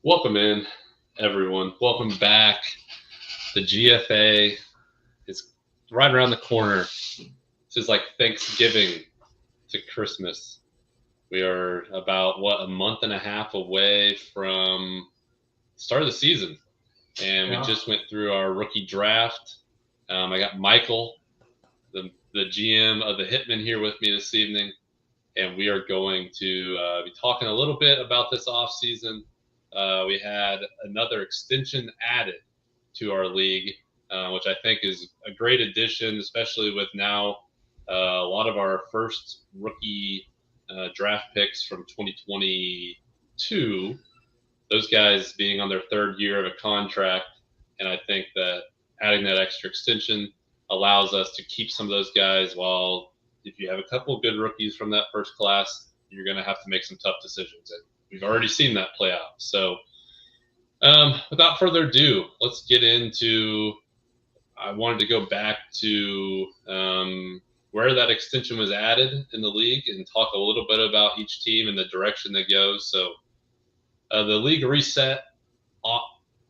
Welcome in, everyone. Welcome back. The GFA is right around the corner. This is like Thanksgiving to Christmas. We are about, a month and a half away from the start of the season. And we just went through our rookie draft. I got Michael, the GM of the Hitmen, here with me this evening. And we are going to be talking a little bit about this offseason. We had another extension added to our league, which I think is a great addition, especially with now a lot of our first rookie draft picks from 2022, those guys being on their third year of a contract. And I think that adding that extra extension allows us to keep some of those guys while if you have a couple of good rookies from that first class, you're going to have to make some tough decisions. And we've already seen that play out. So without further ado, let's get into – I wanted to go back to where that extension was added in the league and talk a little bit about each team and the direction they go. So the league reset on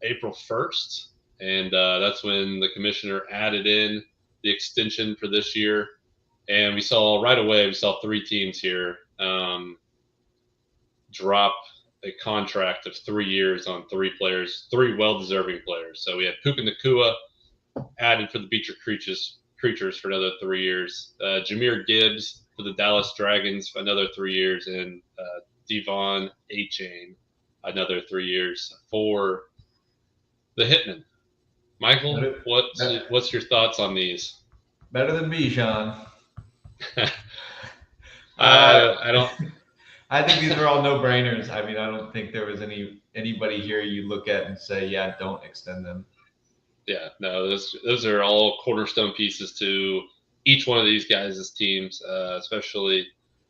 April 1st, and that's when the commissioner added in the extension for this year. And we saw right away, three teams here drop a contract of 3 years on three players, three well-deserving players. So we had Puka Nacua added for the Beecher Creatures for another 3 years. Jahmyr Gibbs for the Dallas Dragons for another 3 years. And Devon Achane, another 3 years for the Hitmen. Michael, what's your thoughts on these? Better than Bijan. I don't. I think these are all no-brainers. I mean, I don't think there was anybody here you look at and say, "Yeah, don't extend them." Yeah, no, those are all cornerstone pieces to each one of these guys' teams, especially.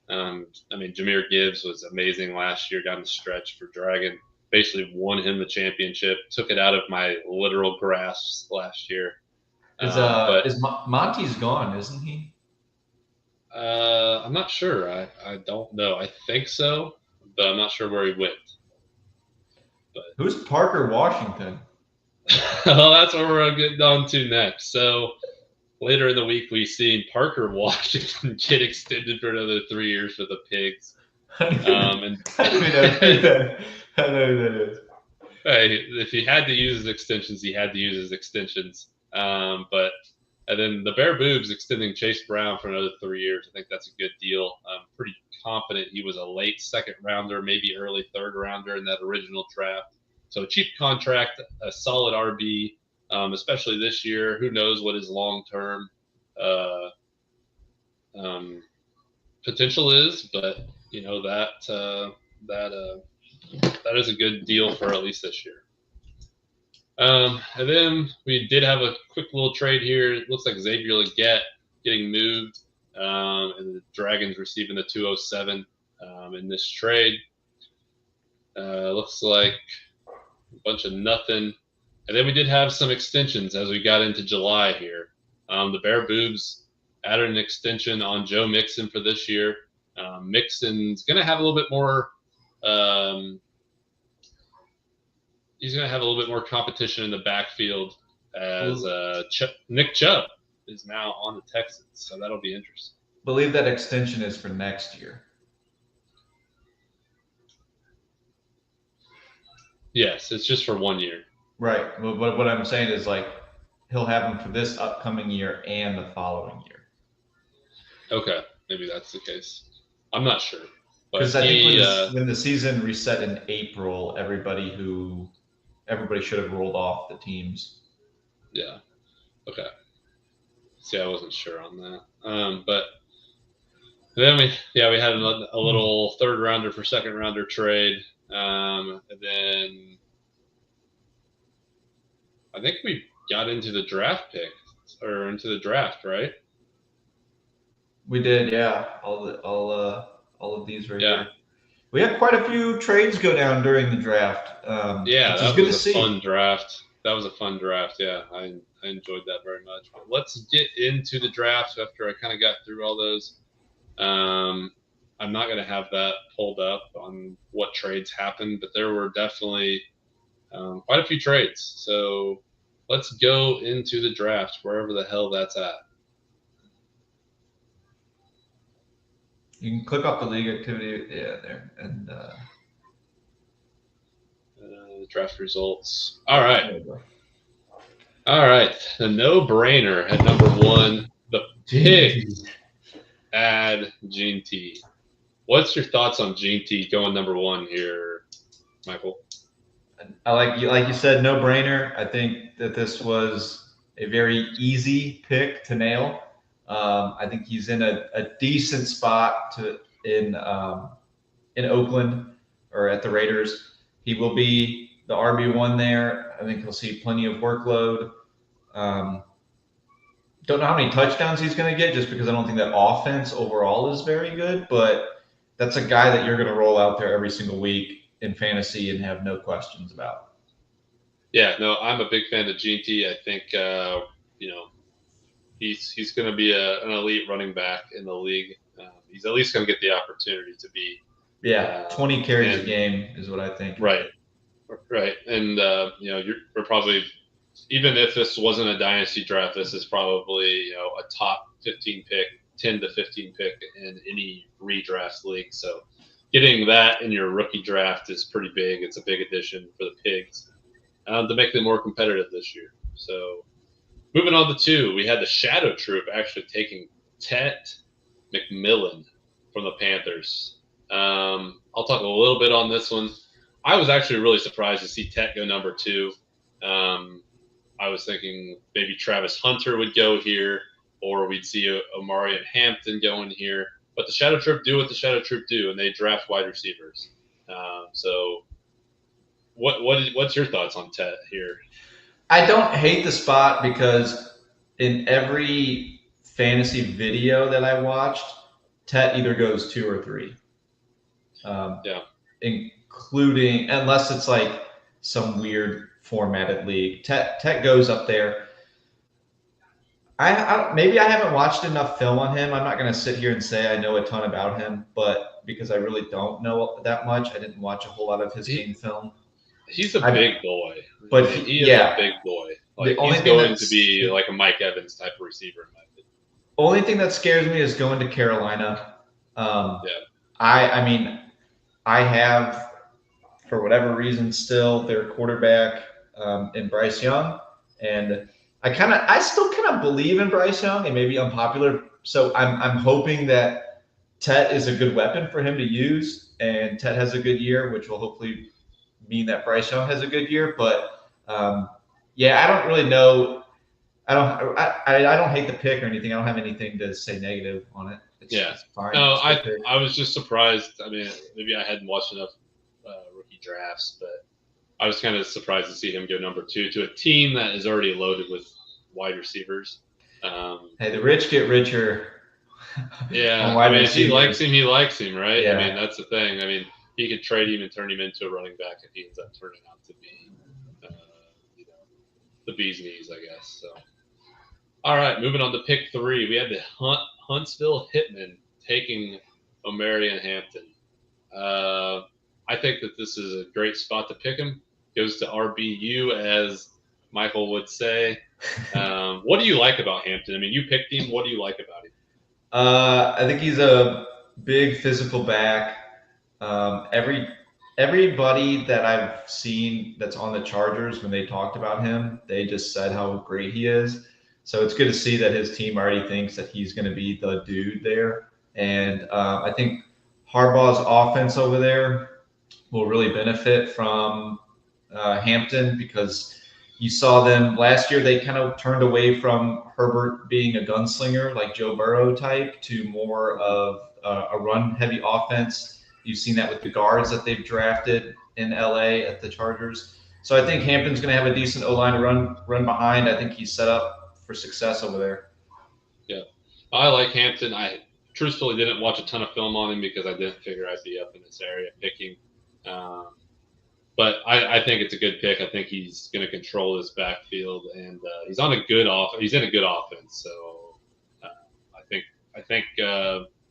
I mean, Jahmyr Gibbs was amazing last year down the stretch for Dragon. Basically won him the championship. Took it out of my literal grasp last year. Is Monty's gone, isn't he? I'm not sure. I don't know. I think so, but I'm not sure where he went. But who's Parker Washington? Well, that's what we're getting on to next. So later in the week, we seen Parker Washington get extended for another 3 years for the Pigs. I don't know who that is. Hey, if he had to use his extensions, he had to use his extensions. And then the Bear Boobs extending Chase Brown for another 3 years. I think that's a good deal. I'm pretty confident he was a late second rounder, maybe early third rounder in that original draft. So a cheap contract, a solid RB, especially this year. Who knows what his long-term potential is, but you know that is a good deal for at least this year. And then we did have a quick little trade here. It looks like Xavier Legette getting moved, and the Dragons receiving the 207 in this trade. Looks like a bunch of nothing. And then we did have some extensions as we got into July here. The Bear Boobs added an extension on Joe Mixon for this year. Mixon's going to have a little bit more he's going to have a little bit more competition in the backfield as Nick Chubb is now on the Texans. So that'll be interesting. I believe that extension is for next year. Yes, it's just for 1 year. Right. But what I'm saying is, like, he'll have him for this upcoming year and the following year. Okay. Maybe that's the case. I'm not sure. Because I think when the season reset in April, everybody should have rolled off the teams. Yeah. Okay. See, I wasn't sure on that. But then we had a little third rounder for second rounder trade. And then I think we got into the draft pick or into the draft, right? We did, yeah. All of these right here. We had quite a few trades go down during the draft. That was a fun draft. That was a fun draft. Yeah, I enjoyed that very much. But let's get into the draft after I kind of got through all those. I'm not going to have that pulled up on what trades happened, but there were definitely Quite a few trades. So let's go into the draft, wherever the hell that's at. You can click off the league activity, there, and draft results. All right. All right. The no-brainer at number 1, the pick, add Gene T. What's your thoughts on Gene T going number 1 here, Michael? I like you said, no brainer. I think that this was a very easy pick to nail. I think he's in a decent spot in Oakland or at the Raiders. He will be the RB1 there. I think he'll see plenty of workload. Don't know how many touchdowns he's going to get, just because I don't think that offense overall is very good. But that's a guy that you're going to roll out there every single week in fantasy and have no questions about. Yeah, no, I'm a big fan of Gene T. I think he's going to be an elite running back in the league. He's at least going to get the opportunity to be. 20 carries a game is what I think. Right. And we're probably, even if this wasn't a dynasty draft, this is probably a top 15 pick, 10 to 15 pick in any redraft league. So getting that in your rookie draft is pretty big. It's a big addition for the Pigs to make them more competitive this year. So moving on to 2, we had the Shadow Troop actually taking Tet McMillan from the Panthers. I'll talk a little bit on this one. I was actually really surprised to see Tet go number 2. I was thinking maybe Travis Hunter would go here, or we'd see Omari and Hampton going here. But the Shadow Troop do what the Shadow Troop do, and they draft wide receivers. So what's your thoughts on Tet here? I don't hate the spot, because in every fantasy video that I watched, Tet either goes 2 or 3. Including, unless it's like some weird formatted league, Tet goes up there. Maybe I haven't watched enough film on him. I'm not going to sit here and say I know a ton about him, but because I really don't know that much, I didn't watch a whole lot of his game film. He's a big boy, but he is a big boy. Like, he's going to be like a Mike Evans type of receiver, in my opinion. Only thing that scares me is going to Carolina. I mean, I have, for whatever reason, still their quarterback in Bryce Young, and I still kind of believe in Bryce Young. It may be unpopular, so I'm hoping that Tet is a good weapon for him to use, and Tet has a good year, which will hopefully mean that Bryce Young has a good year. But I don't really know. I don't hate the pick or anything. I don't have anything to say negative on it. It's fine. No, I was just surprised. I mean, maybe I hadn't watched enough rookie drafts, but I was kind of surprised to see him go number 2 to a team that is already loaded with wide receivers. Hey, the rich get richer. Yeah, I mean, if he likes him, he likes him, right? Yeah. I mean, that's the thing. I mean, he could trade him and turn him into a running back if he ends up turning out to be, the bee's knees, I guess. So, all right, moving on to pick 3, we had the Huntsville Hitmen taking Omari and Hampton. I think that this is a great spot to pick him. Goes to RBU, as Michael would say. What do you like about Hampton? I mean, you picked him. What do you like about him? I think he's a big physical back. Everybody that I've seen that's on the Chargers, when they talked about him, they just said how great he is. So it's good to see that his team already thinks that he's going to be the dude there. And I think Harbaugh's offense over there will really benefit from Hampton, because you saw them last year. They kind of turned away from Herbert being a gunslinger like Joe Burrow type to more of a run-heavy offense. You've seen that with the guards that they've drafted in LA at the Chargers. So I think Hampton's going to have a decent O-line to run behind. I think he's set up for success over there. Yeah, I like Hampton. I truthfully didn't watch a ton of film on him because I didn't figure I'd be up in this area picking. But I think it's a good pick. I think he's going to control this backfield, and he's on a good He's in a good offense. So I think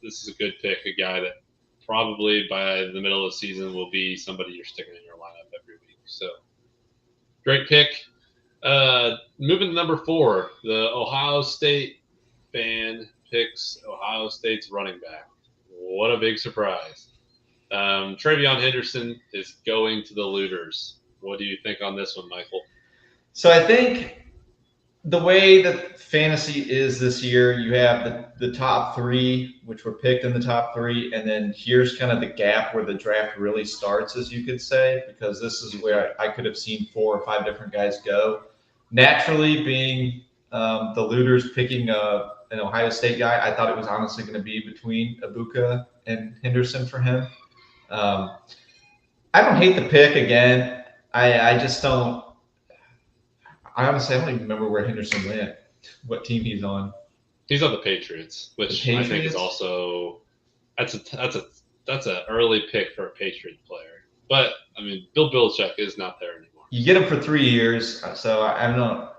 this is a good pick. A guy that probably by the middle of the season will be somebody you're sticking in your lineup every week. So Great pick. Moving to number 4, the Ohio State fan picks Ohio State's running back. What a big surprise. Travion Henderson is going to the Looters. What do you think on this one, Michael? So I think the way that fantasy is this year, you have the top 3, which were picked in the top 3, and then here's kind of the gap where the draft really starts, as you could say, because this is where I could have seen 4 or 5 different guys go. Naturally, being the Looters picking an Ohio State guy, I thought it was honestly going to be between Ibuka and Henderson for him. I don't hate the pick again. I just don't. I honestly don't even remember where Henderson went, what team he's on. He's on the Patriots, which The I think is Patriots? also that's an early pick for a Patriot player. But I mean, Bill Belichick is not there anymore. You get him for 3 years, so I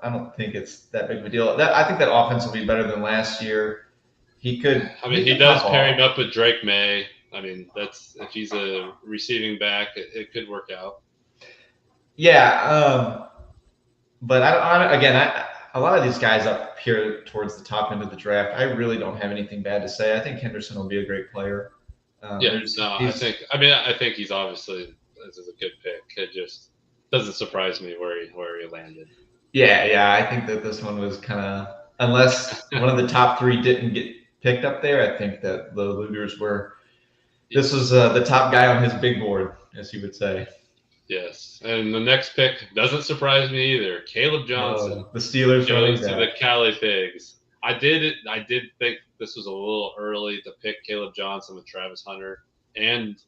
don't think it's that big of a deal. I think that offense will be better than last year. He could. I mean, he does pair him up with Drake May. I mean, that's if he's a receiving back, it could work out. Yeah, but a lot of these guys up here towards the top end of the draft, I really don't have anything bad to say. I think Henderson will be a great player. I think he's obviously this is a good pick. It just doesn't surprise me where he landed. Yeah, I think that this one was kind of, unless one of the top 3 didn't get picked up there, I think that the Looters were. This was the top guy on his big board, as you would say. Yes, and the next pick doesn't surprise me either. Caleb Johnson, the Steelers goes to the Cali Pigs. I did think this was a little early to pick Caleb Johnson with Travis Hunter and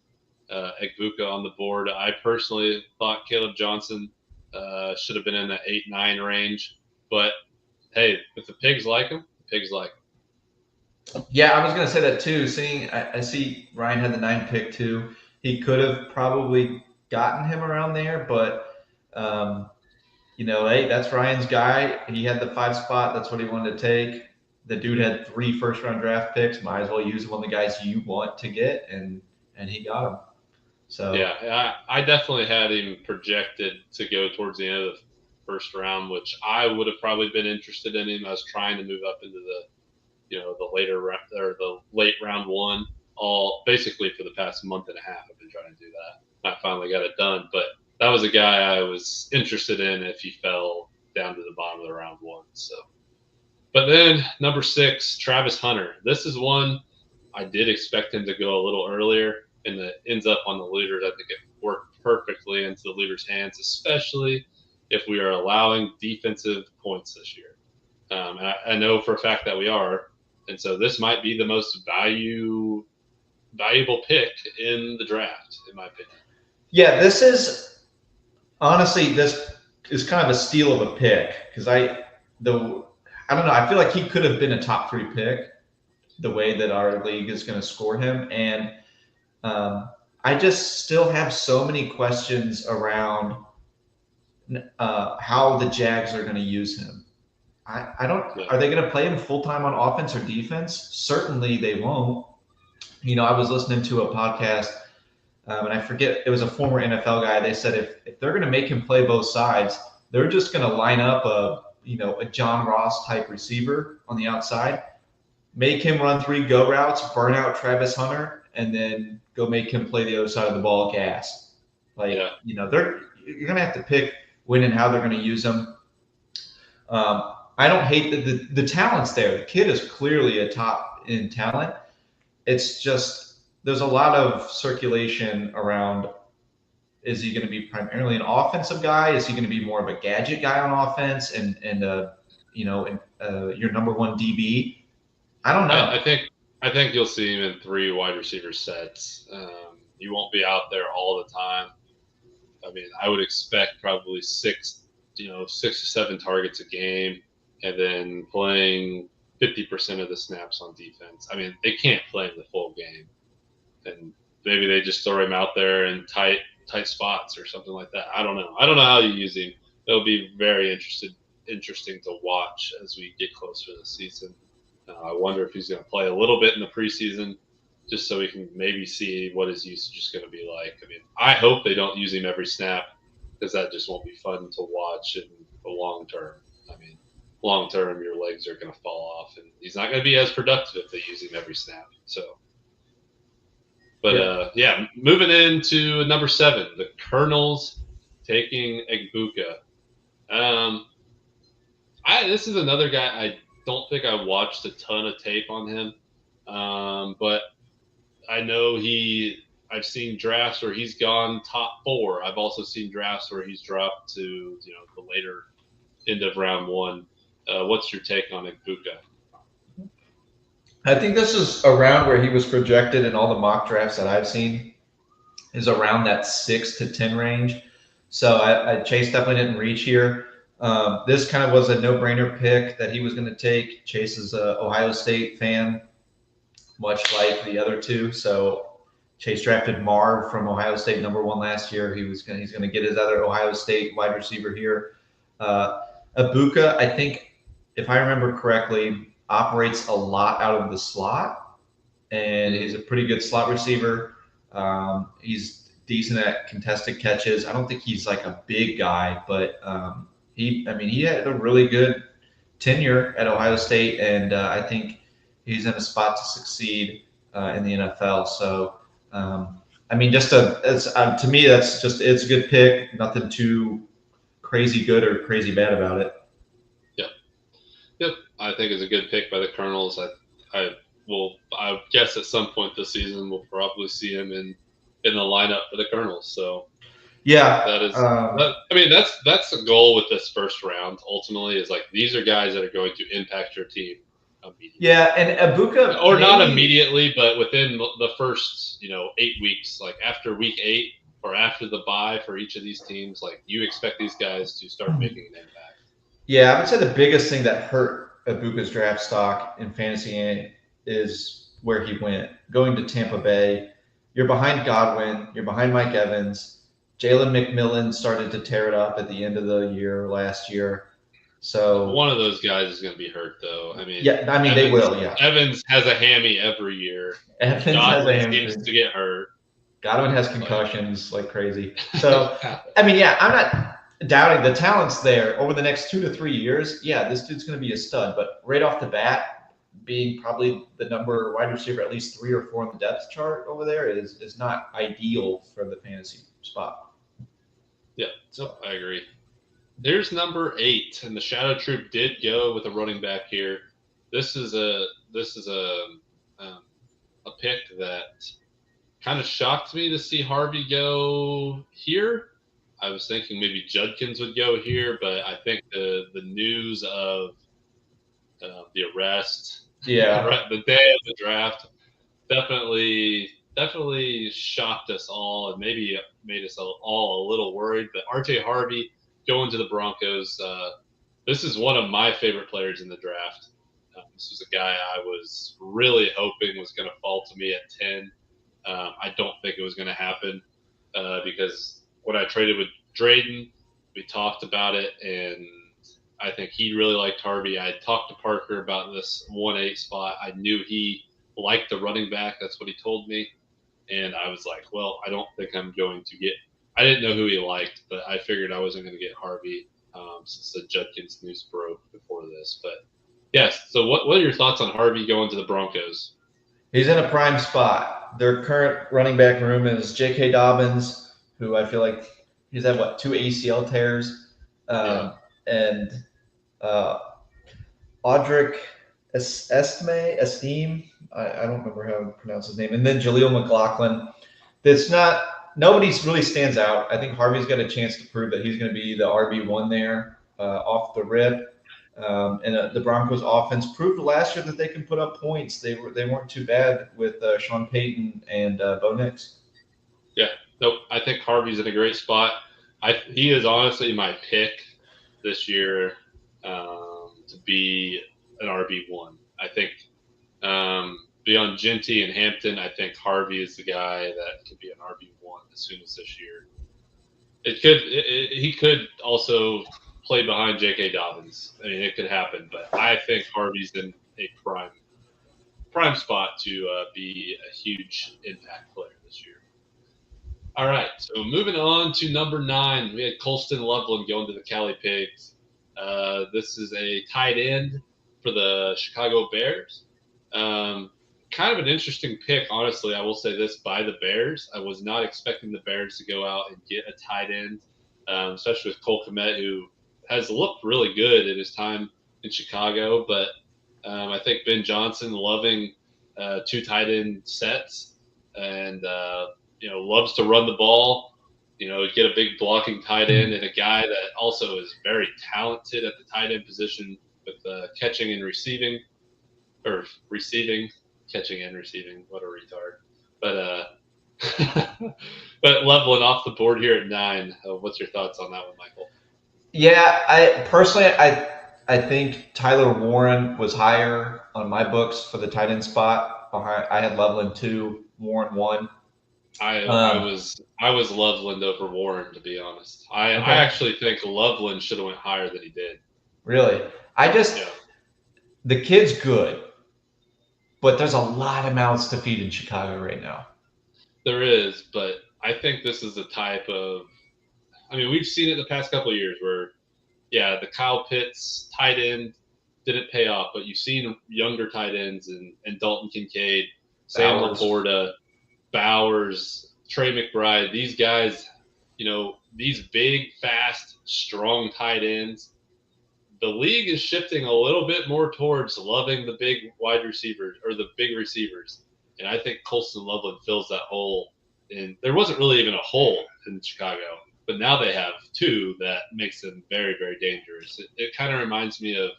Egbuka on the board. I personally thought Caleb Johnson should have been in the 8-9 range, but hey, if the Pigs like him, the Pigs like him. Yeah, I was going to say that too. I see Ryan had the 9 pick too. He could have probably gotten him around there, but hey, that's Ryan's guy. He had the 5 spot. That's what he wanted to take. The dude had 3 first-round draft picks. Might as well use him on the guys you want to get, and he got them. So yeah, I definitely had him projected to go towards the end of the first round, which I would have probably been interested in him. I was trying to move up into the later or the late round 1. All basically for the past month and a half, I've been trying to do that. I finally got it done, but that was a guy I was interested in if he fell down to the bottom of the round 1. So, but then number 6, Travis Hunter. This is one I did expect him to go a little earlier, and it ends up on the Looters. I think it worked perfectly into the Looters' hands, especially if we are allowing defensive points this year. I know for a fact that we are, and so this might be the most valuable pick in the draft, in my opinion. Yeah, this is kind of a steal of a pick because I don't know. I feel like he could have been a top 3 pick the way that our league is going to score him. And I just still have so many questions around how the Jags are going to use him. I don't. Yeah. Are they going to play him full time on offense or defense? Certainly they won't. I was listening to a podcast, and I forget, it was a former NFL guy. They said if they're going to make him play both sides, they're just going to line up a John Ross type receiver on the outside, make him run 3 go routes, burn out Travis Hunter, and then go make him play the other side of the ball gas. You're going to have to pick when and how they're going to use him. I don't hate the talent's there. The kid is clearly a top in talent. It's just there's a lot of circulation around. Is he going to be primarily an offensive guy? Is he going to be more of a gadget guy on offense and your number 1 DB? I don't know. I think you'll see him in 3 wide receiver sets. You won't be out there all the time. I mean, I would expect probably 6 to 7 targets a game, and then playing 50% of the snaps on defense. I mean, they can't play him the full game, and maybe they just throw him out there in tight spots or something like that. I don't know. I don't know how you use him. It'll be very interesting to watch as we get closer to the season. I wonder if he's going to play a little bit in the preseason, just so we can maybe see what his usage is going to be like. I mean, I hope they don't use him every snap, because that just won't be fun to watch in the long term. I mean, long term, your legs are going to fall off, and he's not going to be as productive if they use him every snap. So, but yeah, moving into number 7, the Colonels taking Egbuka. This is another guy I don't think I watched a ton of tape on him, but I know I've seen drafts where he's gone top 4. I've also seen drafts where he's dropped to the later end of round 1. What's your take on Egbuka? I think this is around where he was projected in all the mock drafts that I've seen, is around that 6 to 10 range. So Chase definitely didn't reach here. This kind of was a no-brainer pick that he was going to take. Chase is an Ohio State fan, much like the other two. So Chase drafted Marv from Ohio State, number 1 last year. He's going to get his other Ohio State wide receiver here. Egbuka, I think, if I remember correctly, operates a lot out of the slot, and he's a pretty good slot receiver. He's decent at contested catches. I don't think he's like a big guy, but he had a really good tenure at Ohio State, and I think he's in a spot to succeed in the NFL. So, to me, it's a good pick. Nothing too crazy good or crazy bad about it. Yep, I think it's a good pick by the Colonels. I guess at some point this season we'll probably see him in the lineup for the Colonels. So yeah, that is. That's the goal with this first round. Ultimately, is like these are guys that are going to impact your team immediately. Yeah, and Egbuka, or not immediately, but within the first 8 weeks, like after week 8 or after the bye for each of these teams, like you expect these guys to start making an impact. Yeah, I would say the biggest thing that hurt Egbuka's draft stock in fantasy is where he went. Going to Tampa Bay, you're behind Godwin, you're behind Mike Evans. Jalen McMillan started to tear it up at the end of the year last year. So one of those guys is going to be hurt, though. They will. Yeah, Evans has a hammy every year. Godwin seems to get hurt. Godwin has concussions like crazy. So I'm not doubting the talent's there over the next 2 to 3 years. Yeah, this dude's going to be a stud, but right off the bat, being probably the number wide receiver, at least 3 or 4 on the depth chart over there is not ideal for the fantasy spot. Yeah, so I agree. There's number 8, and the Shadow Troop did go with a running back here. This is a pick that kind of shocked me to see Harvey go here. I was thinking maybe Judkins would go here, but I think the news of the arrest, the day of the draft, definitely shocked us all and maybe made us all a little worried. But RJ Harvey going to the Broncos, this is one of my favorite players in the draft. This was a guy I was really hoping was going to fall to me at 10. I don't think it was going to happen because when I traded with Drayden, we talked about it, and I think he really liked Harvey. I had talked to Parker about this 1-8 spot. I knew he liked the running back. That's what he told me. And I was like, well, I don't think I'm going to get – I didn't know who he liked, but I figured I wasn't going to get Harvey since the Judkins news broke before this. But, yes, so what are your thoughts on Harvey going to the Broncos? He's in a prime spot. Their current running back room is J.K. Dobbins, who I feel like he's had, 2 ACL tears. And Audric Estime, I don't remember how to pronounce his name. And then Jaleel McLaughlin. Nobody really stands out. I think Harvey's got a chance to prove that he's going to be the RB1 there off the rip. And the Broncos offense proved last year that they can put up points. They weren't too bad with Sean Payton and Bo Nix. Yeah, nope. I think Harvey's in a great spot. He is honestly my pick this year to be an RB1. I think beyond Ginty and Hampton, I think Harvey is the guy that could be an RB1 as soon as this year. He could also play behind J.K. Dobbins. I mean, it could happen, but I think Harvey's in a prime spot to be a huge impact player this year. All right, so moving on to number 9, we had Colston Loveland going to the Cali Pigs. This is a tight end for the Chicago Bears. Kind of an interesting pick, honestly. I will say this, by the Bears. I was not expecting the Bears to go out and get a tight end, especially with Cole Kmet, who has looked really good in his time in Chicago. But I think Ben Johnson loving 2 tight end sets and loves to run the ball. Get a big blocking tight end and a guy that also is very talented at the tight end position with catching and receiving, or catching and receiving. What a retard! But but Loveland off the board here at 9. What's your thoughts on that one, Michael? Yeah, I think Tyler Warren was higher on my books for the tight end spot. I had Loveland 2, Warren 1. I was Loveland over Warren, to be honest. I Okay. actually think Loveland should have went higher than he did. Really, the kid's good, but there's a lot of mouths to feed in Chicago right now. There is, but I think this is the type of. I mean, we've seen it the past couple of years where, the Kyle Pitts tight end didn't pay off, but you've seen younger tight ends and Dalton Kincaid, Sam Laporta, Bowers, Trey McBride, these guys, these big, fast, strong tight ends. The league is shifting a little bit more towards loving the big wide receivers or the big receivers. And I think Colston Loveland fills that hole. And there wasn't really even a hole in Chicago, but now they have 2 that makes them very, very dangerous. It kind of reminds me of,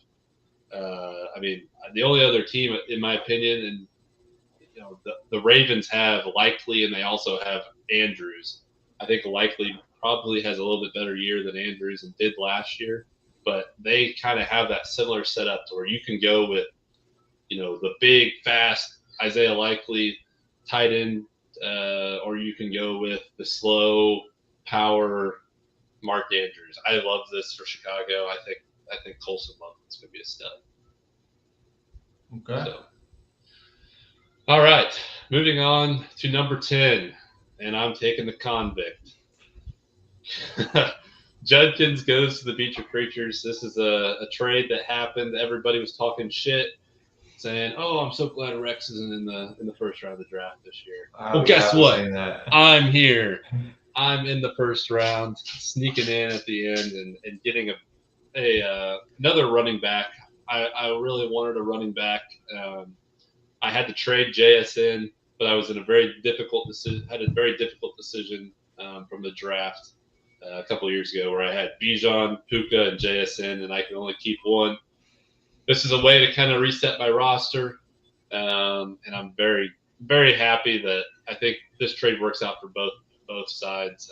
the only other team, in my opinion, and the Ravens have Likely, and they also have Andrews. I think Likely probably has a little bit better year than Andrews and did last year, but they kind of have that similar setup to where you can go with, the big, fast Isaiah Likely tight end, or you can go with the slow power Mark Andrews. I love this for Chicago. I think Colston Loveland's going to be a stud. Okay. So. All right, moving on to number 10, and I'm taking the convict. Judkins goes to the Beecher Creatures. This is a trade that happened. Everybody was talking shit, saying, "Oh, I'm so glad Rex isn't in the first round of the draft this year." Well, guess what? I'm here. I'm in the first round, sneaking in at the end and getting another running back. I really wanted a running back. I had to trade JSN, but I was in a very difficult decision. Had a very difficult decision from the draft a couple of years ago, where I had Bijan, Puka, and JSN, and I could only keep one. This is a way to kind of reset my roster, and I'm very, very happy that I think this trade works out for both sides.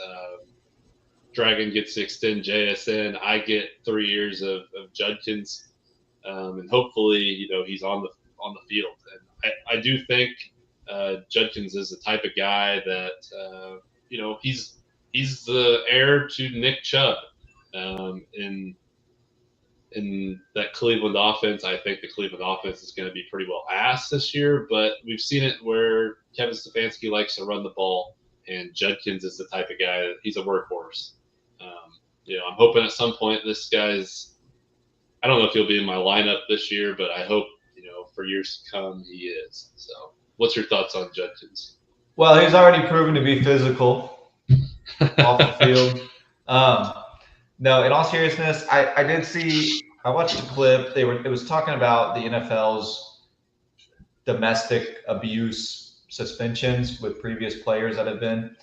Dragon gets to extend JSN. I get 3 years of Judkins, and hopefully, he's on the field. And I do think Judkins is the type of guy that he's the heir to Nick Chubb in that Cleveland offense. I think the Cleveland offense is going to be pretty well asked this year, but we've seen it where Kevin Stefanski likes to run the ball, and Judkins is the type of guy that he's a workhorse. I'm hoping at some point this guy's. I don't know if he'll be in my lineup this year, but I hope for years to come he is. So, what's your thoughts on Judkins? Well, he's already proven to be physical off the field. No, in all seriousness, I did see. I watched the clip. It was talking about the NFL's domestic abuse suspensions with previous players that have been.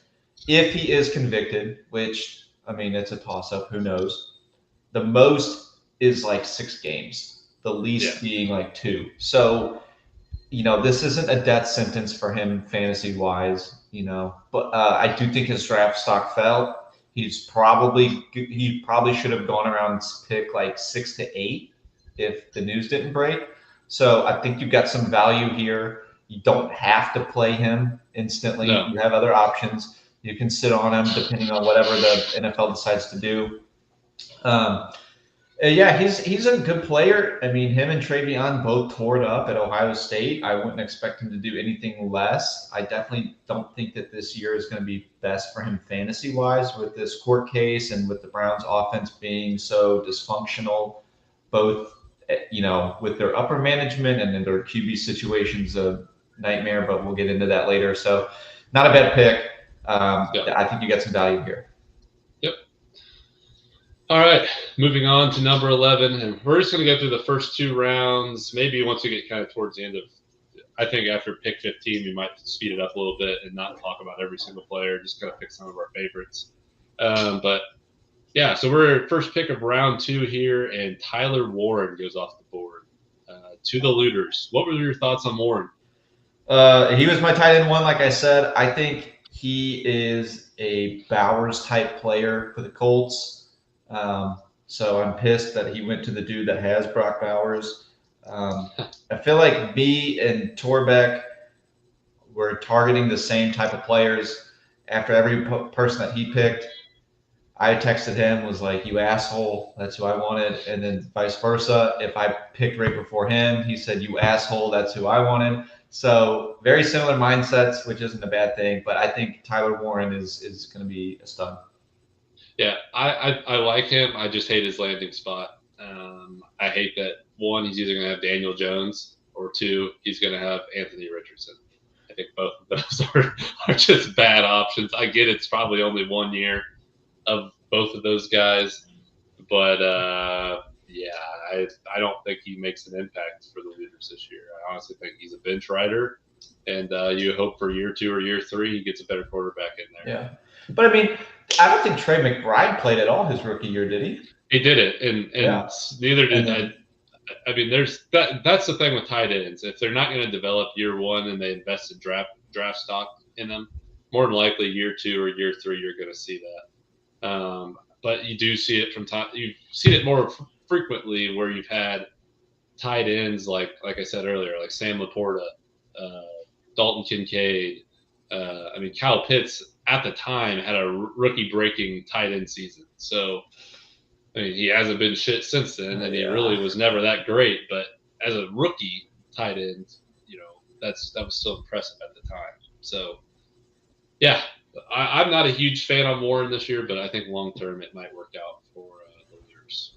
If he is convicted, which it's a toss-up. Who knows? The most is like 6 games. The least being like 2. So, this isn't a death sentence for him fantasy-wise, But I do think his draft stock fell. He probably should have gone around pick like 6 to 8 if the news didn't break. So I think you've got some value here. You don't have to play him instantly. No. You have other options. You can sit on him depending on whatever the NFL decides to do. Yeah, he's a good player. I mean, him and Travion both tore it up at Ohio State. I wouldn't expect him to do anything less. I definitely don't think that this year is going to be best for him fantasy wise with this court case and with the Browns offense being so dysfunctional, both with their upper management and then their QB situations a nightmare. But we'll get into that later. So, not a bad pick. I think you got some value here. Yep. All right, moving on to number 11, and we're just going to go through the first 2 rounds. Maybe once we get kind of towards the end of, I think after pick 15, we might speed it up a little bit and not talk about every single player, just kind of pick some of our favorites. But yeah, so we're first pick of round 2 here, and Tyler Warren goes off the board to the Looters. What were your thoughts on Warren? He was my tight end 1, like I said. I think he is a Bowers type player for the Colts. So I'm pissed that he went to the dude that has Brock Bowers. I feel like me and Torbeck were targeting the same type of players. After every person that he picked, I texted him, was like, "You asshole, that's who I wanted." And then vice versa. If I picked right before him, he said, "You asshole, that's who I wanted." So very similar mindsets, which isn't a bad thing. But I think Tyler Warren is going to be a stud. Yeah, I like him. I just hate his landing spot. I hate that, 1, he's either going to have Daniel Jones, or 2, he's going to have Anthony Richardson. I think both of those are just bad options. I get it's probably only 1 year of both of those guys, but yeah, I don't think he makes an impact for the Leaders this year. I honestly think he's a bench rider, and you hope for year 2 or year 3 he gets a better quarterback in there. Yeah, but I mean, I don't think Trey McBride played at all his rookie year, did he? He did it, and yeah. Neither did I. I mean, there's that's the thing with tight ends. If they're not going to develop year 1 and they invest in draft stock in them, more than likely year 2 or year 3 you're going to see that. But you do see it from time. You've seen it more frequently where you've had tight ends like I said earlier, like Sam Laporta, Dalton Kincaid. I mean, Kyle Pitts at the time had a rookie-breaking tight end season. So, I mean, he hasn't been shit since then, and he really was never that great. But as a rookie tight end, that was still impressive at the time. So, yeah, I'm not a huge fan on Warren this year, but I think long-term it might work out for the Leaders.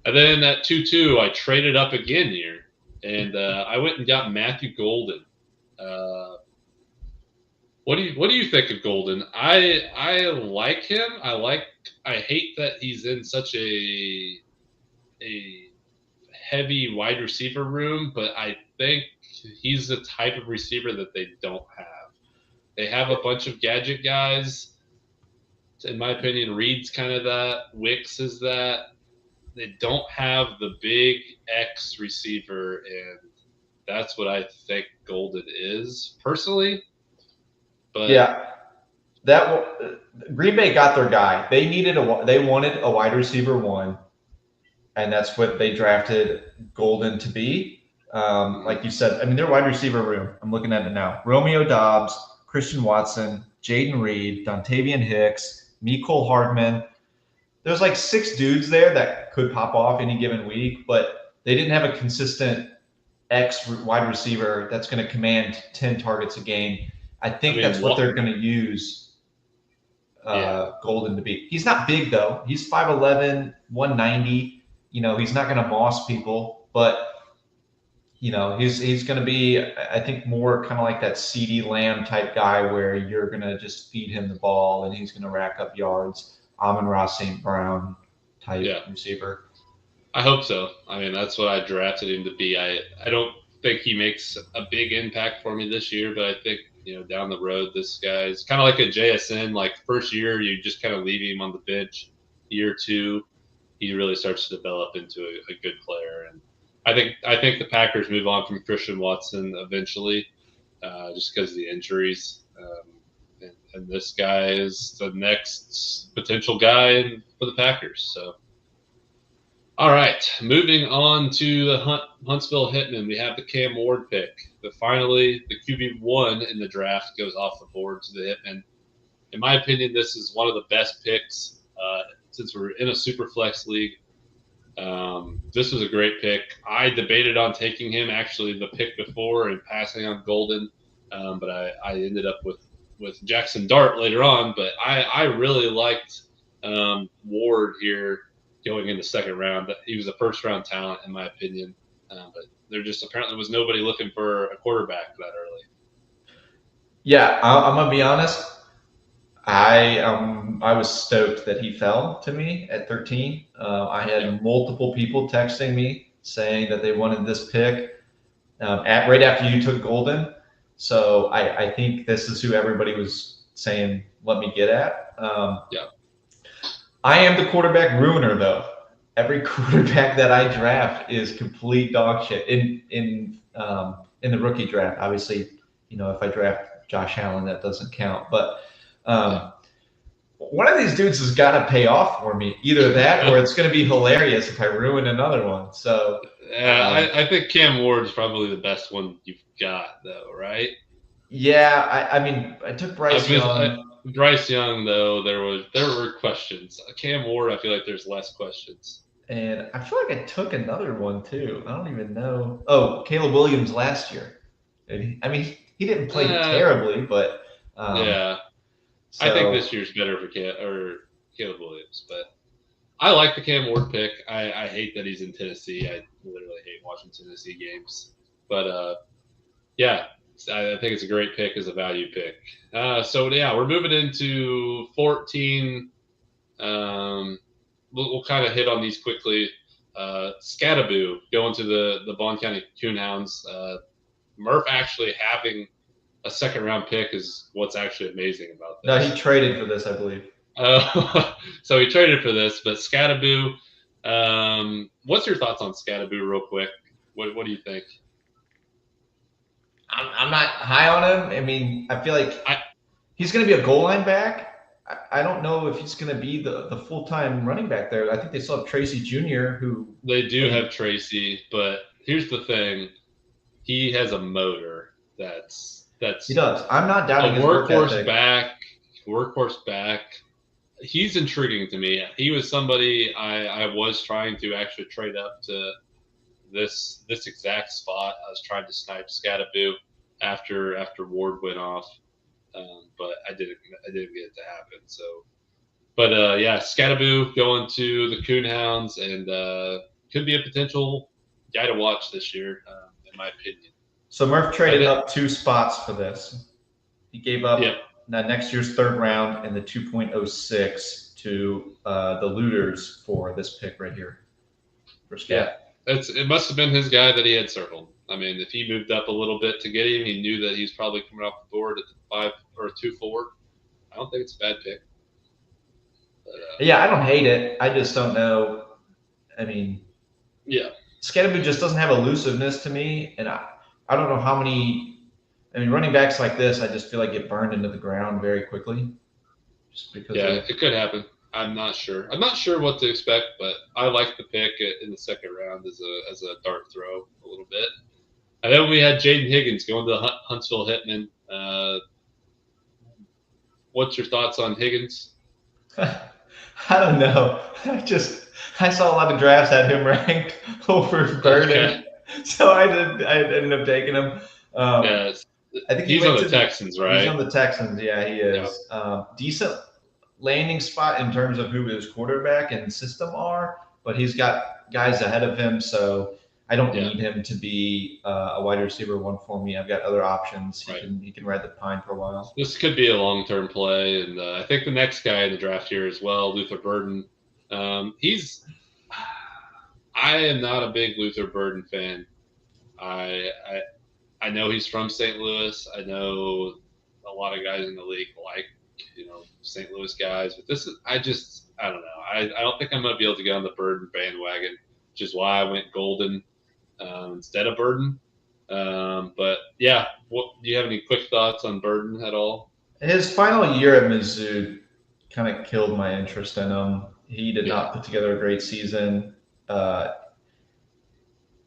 And then at 2-2, I traded up again here, and I went and got Matthew Golden. What do you think of Golden? I like him. I hate that he's in such a heavy wide receiver room, but I think he's the type of receiver that they don't have. They have a bunch of gadget guys. In my opinion, Reed's kind of that. Wicks is that. They don't have the big X receiver, and that's what I think Golden is personally. But yeah, Green Bay got their guy. They wanted a wide receiver 1, and that's what they drafted Golden to be. Like you said, I mean, their wide receiver room, I'm looking at it now. Romeo Doubs, Christian Watson, Jaden Reed, Dontavian Hicks, Mecole Hardman. There's like 6 dudes there that could pop off any given week, but they didn't have a consistent X wide receiver that's going to command 10 targets a game. I think that's what they're going to use Golden to be. He's not big, though. He's 5'11", 190. He's not going to moss people, but he's going to be, I think, more kind of like that CeeDee Lamb type guy where you're going to just feed him the ball and he's going to rack up yards. Amon-Ra St. Brown type receiver. I hope so. I mean, that's what I drafted him to be. I don't think he makes a big impact for me this year, but I think, down the road, this guy's kind of like a JSN. Like, first year, you just kind of leave him on the bench. Year 2, he really starts to develop into a good player. And I think the Packers move on from Christian Watson eventually, just because of the injuries. And this guy is the next potential guy for the Packers. So, all right, moving on to the Huntsville Hitmen. We have the Cam Ward pick. Finally, the QB1 in the draft goes off the board to the Hitmen. In my opinion, this is one of the best picks since we're in a super flex league. This was a great pick. I debated on taking him actually the pick before and passing on Golden, but I ended up with Jackson Dart later on. But I really liked Ward here going in the second round. He was a first round talent in my opinion, but there just apparently was nobody looking for a quarterback that early. Yeah, I'm gonna be honest. I was stoked that he fell to me at 13. I had multiple people texting me saying that they wanted this pick right after you took Golden. So I think this is who everybody was saying, let me get at. Yeah. I am the quarterback ruiner, though. Every quarterback that I draft is complete dog shit in the rookie draft. Obviously, if I draft Josh Allen, that doesn't count. But one of these dudes has got to pay off for me. Either that, or it's going to be hilarious if I ruin another one. So I think Cam Ward's probably the best one you've got, though, right? Yeah, I mean, I took Bryce Young. Bryce Young, though, there were questions. Cam Ward, I feel like there's less questions. And I feel like I took another one too. I don't even know. Oh, Caleb Williams last year. I mean, he didn't play terribly, but yeah. So, I think this year's better for Caleb Williams, but I like the Cam Ward pick. I hate that he's in Tennessee. I literally hate watching Tennessee games, but yeah. I think it's a great pick as a value pick. So yeah, we're moving into 14. We'll kind of hit on these quickly. Scatterboo going to the Bond County Coonhounds. Murph actually having a second round pick is what's actually amazing about this. No, he traded for this, I believe. So he traded for this, but Scatterboo. What's your thoughts on Scatterboo, real quick? What do you think? I'm not high on him. I mean, I feel like he's going to be a goal line back. I don't know if he's going to be the full-time running back there. I think they still have Tracy Jr., who... They do have Tracy, but here's the thing. He has a motor that's... He does. I'm not doubting his workhorse back. He's intriguing to me. He was somebody I was trying to actually trade up to this exact spot. I was trying to snipe Scatterboo after Ward went off, but I didn't get it to happen. So, but yeah, Scatterboo going to the Coonhounds and could be a potential guy to watch this year, in my opinion. So Murph traded up 2 spots for this. He gave up next year's third round and the 2.06 to the Looters for this pick right here. For Scat. Yeah. It must have been his guy that he had circled. I mean, if he moved up a little bit to get him, he knew that he's probably coming off the board at the 5 or 2-4. I don't think it's a bad pick. But, yeah, I don't hate it. I just don't know. I mean, yeah, Scatterboo just doesn't have elusiveness to me, and I don't know how many. I mean, running backs like this, I just feel like get burned into the ground very quickly. Just because. Yeah, it could happen. I'm not sure. I'm not sure what to expect, but I like the pick in the second round as a dart throw a little bit. And then we had Jaden Higgins going to Huntsville Hitmen. What's your thoughts on Higgins? I don't know. I saw a lot of drafts had him ranked over Burden, okay. So I ended up taking him. Yes, I think he's on the Texans, right? He's on the Texans. Yeah, he is. Yep. Decent landing spot in terms of who his quarterback and system are, but he's got guys ahead of him, so I don't need him to be a wide receiver 1 for me. I've got other options. He can ride the pine for a while. This could be a long-term play, and I think the next guy in the draft here as well, Luther Burden. I am not a big Luther Burden fan. I know he's from St. Louis. I know a lot of guys in the league like St. Louis guys, but I don't know. I don't think I'm going to be able to get on the Burden bandwagon, which is why I went Golden instead of Burden. But yeah, do you have any quick thoughts on Burden at all? His final year at Mizzou kind of killed my interest in him. He did not put together a great season.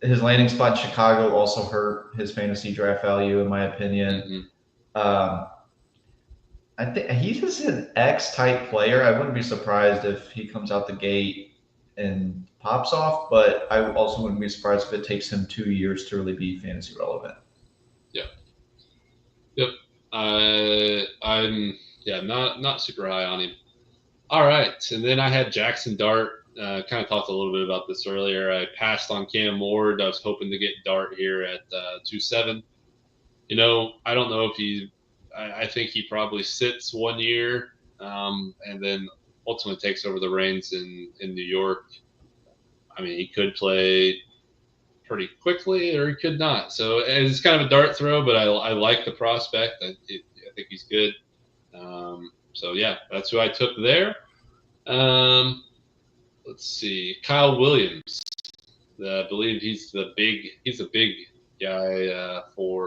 His landing spot in Chicago also hurt his fantasy draft value, in my opinion. Mm-hmm. I think he's just an X-type player. I wouldn't be surprised if he comes out the gate and pops off, but I also wouldn't be surprised if it takes him 2 years to really be fantasy relevant. Yep. I'm not super high on him. All right, and then I had Jackson Dart. Kind of talked a little bit about this earlier. I passed on Cam Ward. I was hoping to get Dart here at 2.7. I don't know if I think he probably sits 1 year and then ultimately takes over the reins in New York. I mean, he could play pretty quickly or he could not. So it's kind of a dart throw, but I like the prospect. I think he's good. So yeah, that's who I took there. Let's see, Kyle Williams. I believe he's a big guy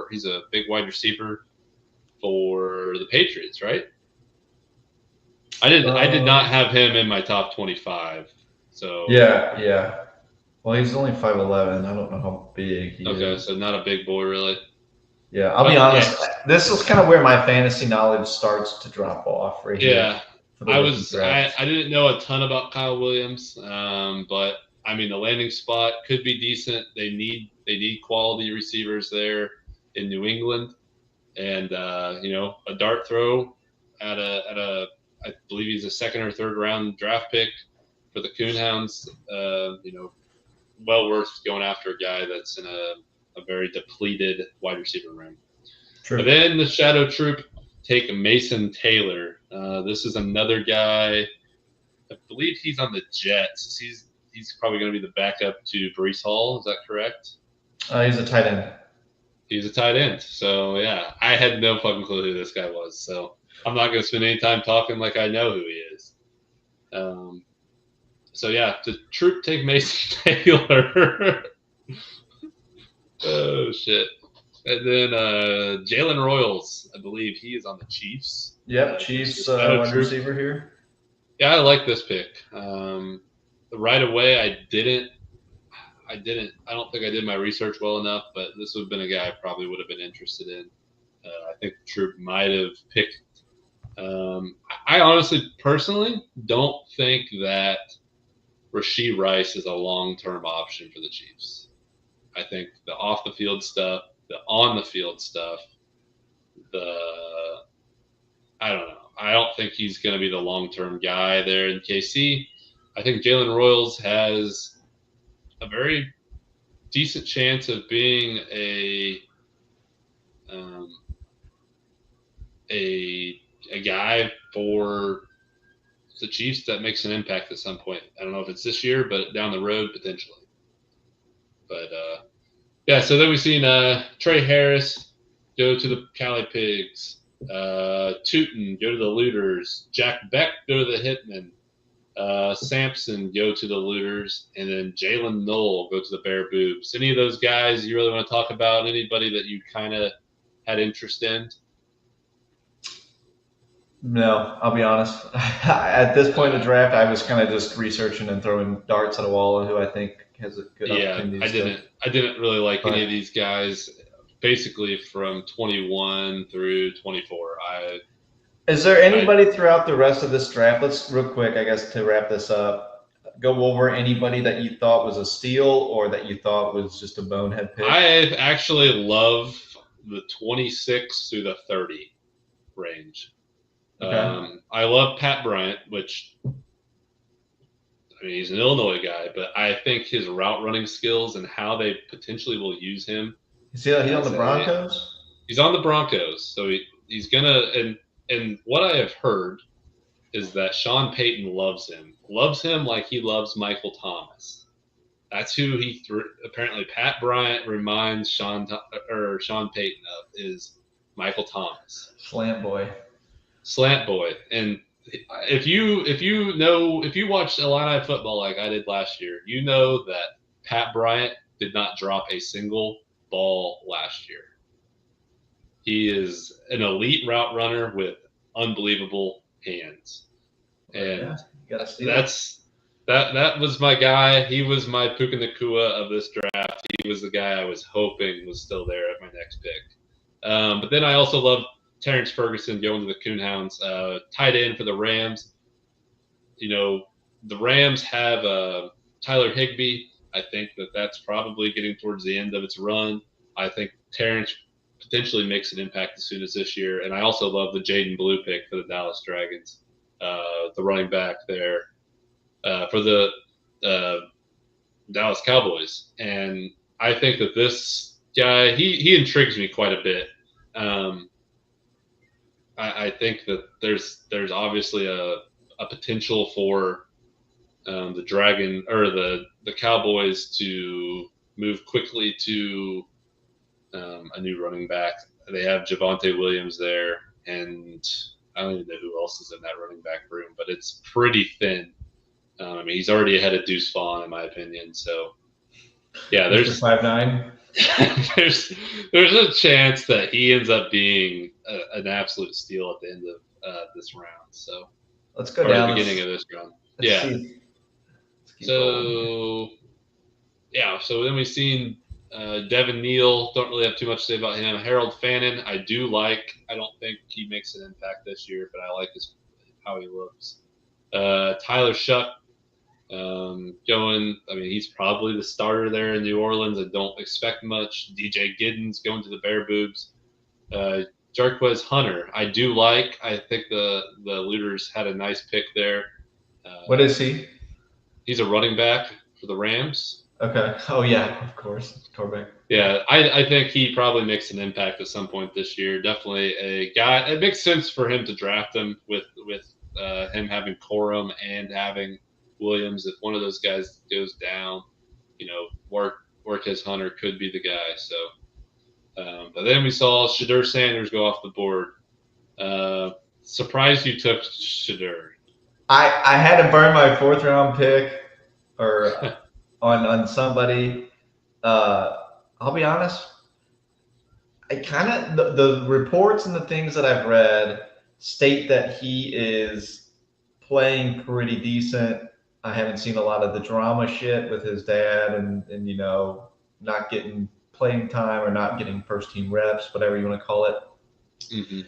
he's a big wide receiver for the Patriots, right? I did not have him in my top 25. So yeah. Well, he's only 5'11". I don't know how big he is. Okay, so not a big boy, really. Yeah, I'll be honest. This is kind of where my fantasy knowledge starts to drop off right here. Yeah, I didn't know a ton about Kyle Williams, but I mean the landing spot could be decent. They need quality receivers there in New England, and a dart throw at a I believe he's a second or third round draft pick for the Coonhounds. Well worth going after a guy that's in a very depleted wide receiver room. True. But then the Shadow Troop take Mason Taylor. This is another guy. I believe he's on the Jets. He's probably going to be the backup to Breece Hall. Is that correct? He's a tight end. He's a tight end. So, yeah, I had no fucking clue who this guy was. So I'm not going to spend any time talking like I know who he is. So, yeah, the Troop take Mason Taylor. Oh, shit. And then Jalen Royals, I believe he is on the Chiefs. Yep, Chiefs wide receiver here. Yeah, I like this pick. Right away, I don't think I did my research well enough, but this would have been a guy I probably would have been interested in. I think the Troop might have picked. I honestly, personally, don't think that Rashee Rice is a long-term option for the Chiefs. I think the off-the-field stuff, the on-the-field stuff, I don't know. I don't think he's going to be the long-term guy there in KC. I think Jalen Royals has a very decent chance of being a guy for the Chiefs that makes an impact at some point. I don't know if it's this year, but down the road potentially. But yeah, so then we've seen Trey Harris go to the Cali Pigs, Tootin go to the Looters, Jack Beck go to the Hitmen, Sampson go to the Looters, and then Jalen Knoll go to the Bear Boobs. Any of those guys you really want to talk about? Anybody that you kind of had interest in? No, I'll be honest. At this point in the draft, I was kind of just researching and throwing darts at a wall and who I think has a good opportunity. I didn't really like any of these guys. Basically, from 21 through 24. Is there anybody throughout the rest of this draft? Let's real quick, I guess, to wrap this up. Go over anybody that you thought was a steal or that you thought was just a bonehead pick. I actually love the 26 through the 30 range. Okay. I love Pat Bryant, which, I mean, he's an Illinois guy, but I think his route running skills and how they potentially will use him. Is he on the Broncos? He's on the Broncos, so he's gonna. And what I have heard is that Sean Payton loves him like he loves Michael Thomas. That's who he apparently Pat Bryant reminds Sean Payton of is Michael Thomas. Slant boy. And if you watched Illini football like I did last year, you know that Pat Bryant did not drop a single ball last year. He is an elite route runner with unbelievable hands, and that was my guy. He was my Puka Nacua of this draft. He was the guy I was hoping was still there at my next pick. But then I also love Terrence Ferguson going to the Coonhounds, tight end for the Rams. The Rams have Tyler Higbee, I think that's probably getting towards the end of its run. I think Terrence potentially makes an impact as soon as this year. And I also love the Jaden Blue pick for the Dallas Dragons, the running back there for the Dallas Cowboys. And I think that this guy, he intrigues me quite a bit. I think that there's obviously a potential for the Dragon or the Cowboys to move quickly to a new running back. They have Javonte Williams there, and I don't even know who else is in that running back room, but it's pretty thin. I mean, he's already ahead of Deuce Vaughn, in my opinion. So, yeah, there's 5'9". there's a chance that he ends up being an absolute steal at the end of this round. So, let's go down the beginning of this round. So then we've seen Devin Neal. Don't really have too much to say about him. Harold Fannin, I do like. I don't think he makes an impact this year, but I like how he looks. Tyler Shuck going. I mean, he's probably the starter there in New Orleans. I don't expect much. DJ Giddens going to the Bear Boobs. Jarquez Hunter, I do like. I think the Looters had a nice pick there. What is he? He's a running back for the Rams. Okay. Oh yeah, of course, quarterback. Yeah, I think he probably makes an impact at some point this year. Definitely a guy. It makes sense for him to draft him with him having Corum and having Williams. If one of those guys goes down, Marquez Hunter could be the guy. So, but then we saw Shedeur Sanders go off the board. Surprised you took Shedeur. I had to burn my 4th round pick or on somebody. I'll be honest. I kind of the reports and the things that I've read state that he is playing pretty decent. I haven't seen a lot of the drama shit with his dad and not getting playing time or not getting first team reps, whatever you want to call it. Mm-hmm.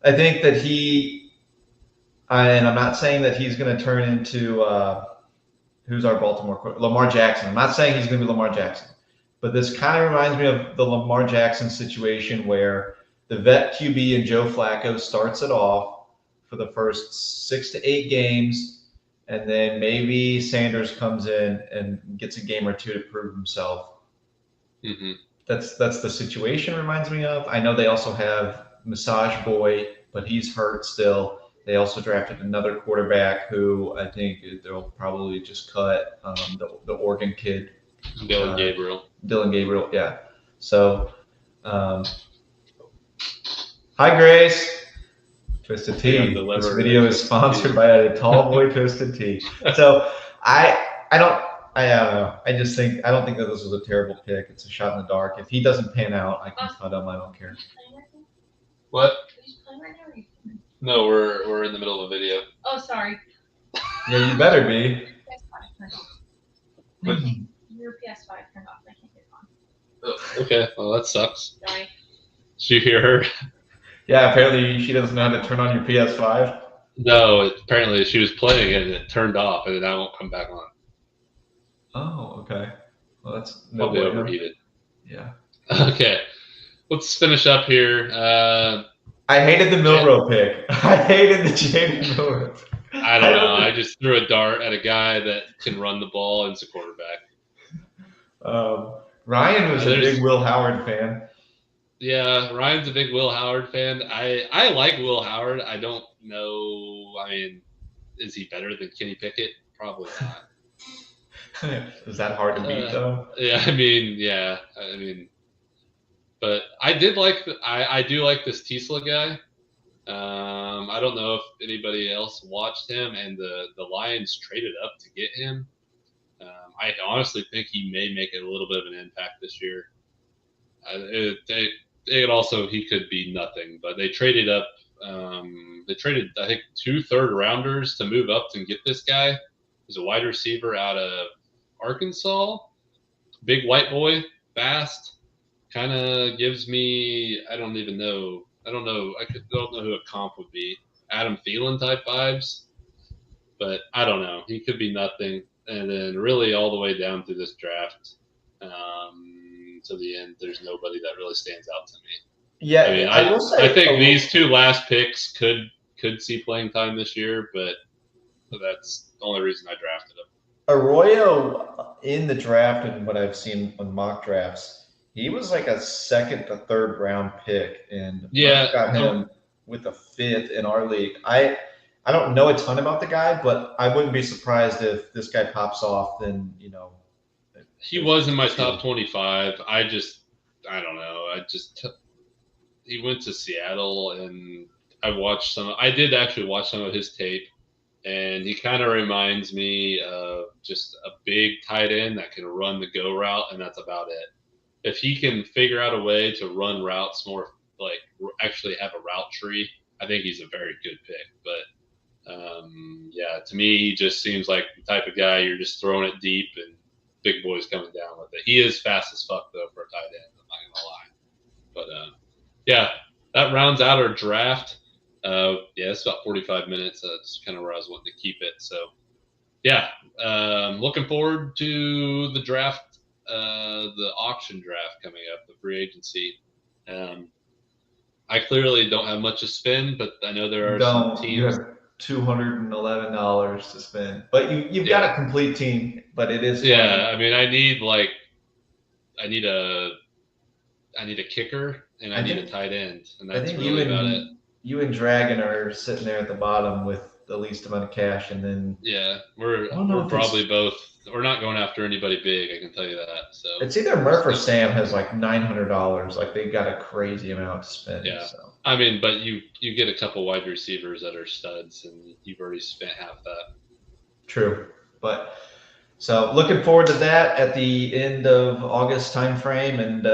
I think that and I'm not saying that he's going to turn into who's our Baltimore Lamar Jackson. I'm not saying he's going to be Lamar Jackson, but this kind of reminds me of the Lamar Jackson situation where the vet QB and Joe Flacco starts it off for the first 6 to 8 games, and then maybe Sanders comes in and gets a game or two to prove himself. Mm-hmm. That's the situation it reminds me of. I know they also have Massage Boy, but he's hurt still. They also drafted another quarterback who I think they'll probably just cut, the Oregon kid. Dylan Gabriel. Dylan Gabriel, yeah. So, hi, Grace. Twisted Tea. This video is sponsored by a Tall Boy Twisted Tea. So, I don't know. I don't think that this was a terrible pick. It's a shot in the dark. If he doesn't pan out, I can cut him. I don't care. What? No, we're in the middle of a video. Oh, sorry. Yeah, you better be. Your PS5 turned off. I can't get it on. Okay, well that sucks. Sorry. Did you hear her? Yeah, apparently she doesn't know how to turn on your PS5. No, apparently she was playing it and it turned off and then that won't come back on. Oh, okay. Well, that's probably overheated. Yeah. Okay, let's finish up here. I hated the Milrow pick. I hated the Jaden Milrow. I don't know. I just threw a dart at a guy that can run the ball and is a quarterback. Ryan was a big Will Howard fan. Yeah, Ryan's a big Will Howard fan. I like Will Howard. I don't know. I mean, is he better than Kenny Pickett? Probably not. Is that hard to beat, though? Yeah, I mean, but I do like this Tisla guy. I don't know if anybody else watched him, and the Lions traded up to get him. I honestly think he may make a little bit of an impact this year. He could be nothing, but they traded up. They traded, I think, 2 third-rounders to move up and get this guy. He's a wide receiver out of Arkansas. Big white boy, fast. Kind of gives me, I don't know who a comp would be. Adam Thielen type vibes, but I don't know. He could be nothing. and then really all the way down through this draft to the end, there's nobody that really stands out to me. Yeah, I mean, I will say, I think these two last picks could see playing time this year, but that's the only reason I drafted him. Arroyo in the draft and what I've seen on mock drafts, he was like a second to third round pick, and Yeah, got him with a fifth in our league. I don't know a ton about the guy, but I wouldn't be surprised if this guy pops off. Then he was in my top 25. I don't know. He went to Seattle, and I did actually watch some of his tape, and he kind of reminds me of just a big tight end that can run the go route, and that's about it. If he can figure out a way to run routes more, like actually have a route tree, I think he's a very good pick. But yeah, to me, he just seems like the type of guy you're just throwing it deep and big boys coming down with it. He is fast as fuck though for a tight end. I'm not gonna lie. But yeah, that rounds out our draft. Yeah, it's about 45 minutes. That's kind of where I was wanting to keep it. So yeah, looking forward to the draft, the auction draft coming up, the free agency. I clearly don't have much to spend, but I know there are some teams. You have $211 to spend, but you've got a complete team. But it is yeah. I mean, I need a kicker and I need a tight end, and that's really about it. You and Dragon are sitting there at the bottom with the least amount of cash, and then we're probably both. We're not going after anybody big, I can tell you that. So it's either Murph or Sam has like $900. Like they got a crazy amount to spend. Yeah. So. I mean, but you get a couple wide receivers that are studs, and you've already spent half that. True, but so looking forward to that at the end of August timeframe, and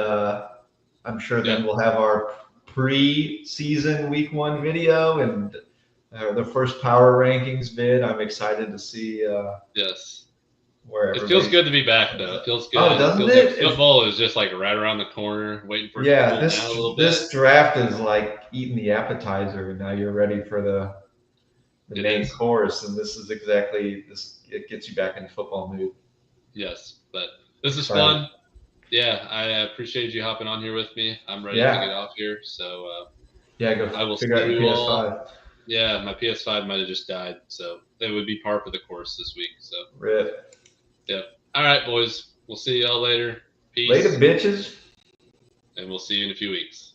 I'm sure then we'll have our pre-season week 1 video and the first power rankings vid. I'm excited to see. Yes. Where it feels good to be back, though. It feels good. Oh, doesn't it? Football is just like right around the corner, waiting for this draft is like eating the appetizer, and now you're ready for the main course. And this is exactly this. It gets you back in football mood. Yes, but this is fun. Yeah, I appreciate you hopping on here with me. I'm ready to get off here. So go. I will figure out your PS5. All. Yeah, my PS5 might have just died, so it would be par for the course this week. So rip. Yep. All right, boys. We'll see y'all later. Peace. Later, bitches. And we'll see you in a few weeks.